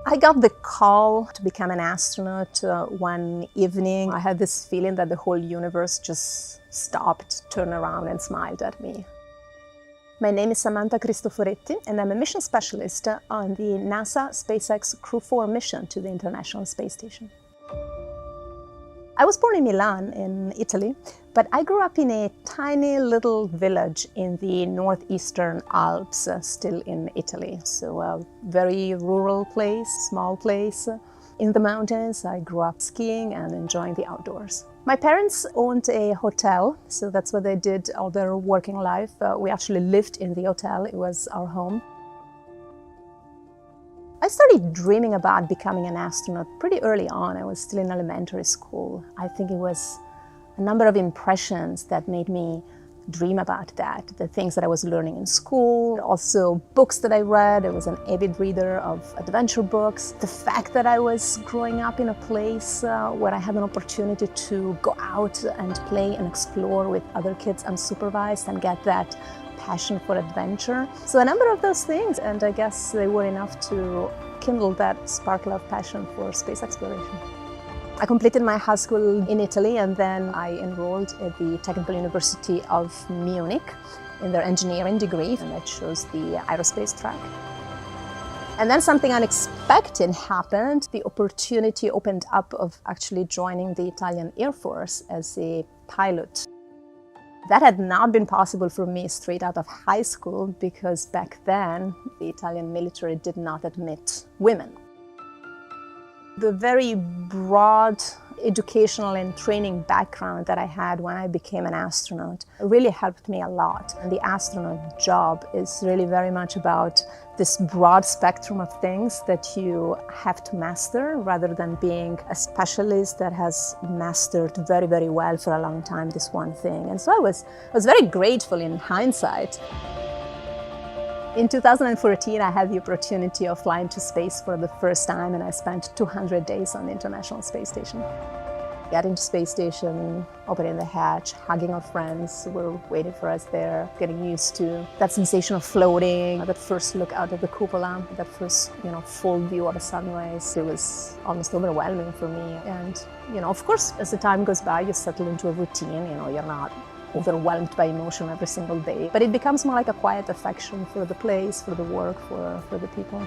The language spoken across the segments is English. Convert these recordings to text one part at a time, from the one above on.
I got the call to become an astronaut one evening. I had this feeling that the whole universe just stopped, turned around and smiled at me. My name is Samantha Cristoforetti, and I'm a mission specialist on the NASA SpaceX Crew 4 mission to the International Space Station. I was born in Milan, in Italy, but I grew up in a tiny little village in the northeastern Alps, still in Italy. So a very rural place, small place. In the mountains, I grew up skiing and enjoying the outdoors. My parents owned a hotel, so that's what they did all their working life. We actually lived in the hotel, it was our home. I started dreaming about becoming an astronaut pretty early on. I was still in elementary school. I think it was a number of impressions that made me dream about that. The things that I was learning in school, also books that I read. I was an avid reader of adventure books. The fact that I was growing up in a place where I had an opportunity to go out and play and explore with other kids unsupervised and get that passion for adventure. So a number of those things, and I guess they were enough to kindle that sparkle of passion for space exploration. I completed my high school in Italy, and then I enrolled at the Technical University of Munich in their engineering degree, and I chose the aerospace track. And then something unexpected happened. The opportunity opened up of actually joining the Italian Air Force as a pilot. That had not been possible for me straight out of high school because back then the Italian military did not admit women. The very broad educational and training background that I had when I became an astronaut really helped me a lot. And the astronaut job is really very much about this broad spectrum of things that you have to master rather than being a specialist that has mastered very, very well for a long time this one thing. And so I was very grateful in hindsight. In 2014, I had the opportunity of flying to space for the first time, and I spent 200 days on the International Space Station. Getting to space station, opening the hatch, hugging our friends who were waiting for us there, getting used to that sensation of floating, that first look out of the cupola, that first, full view of a sunrise. It was almost overwhelming for me. And, of course, as the time goes by, you settle into a routine. You're not overwhelmed by emotion every single day. But it becomes more like a quiet affection for the place, for the work, for the people.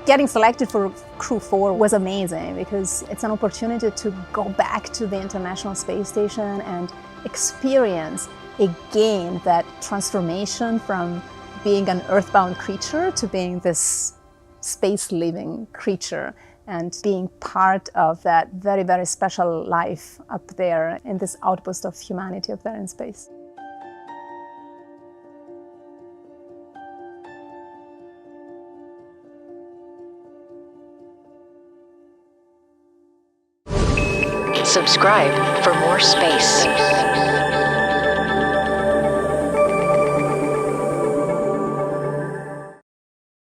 Getting selected for Crew 4 was amazing because it's an opportunity to go back to the International Space Station and experience again that transformation from being an earthbound creature to being this space-living creature, and being part of that very, very special life up there in this outpost of humanity up there in space. Subscribe for more space.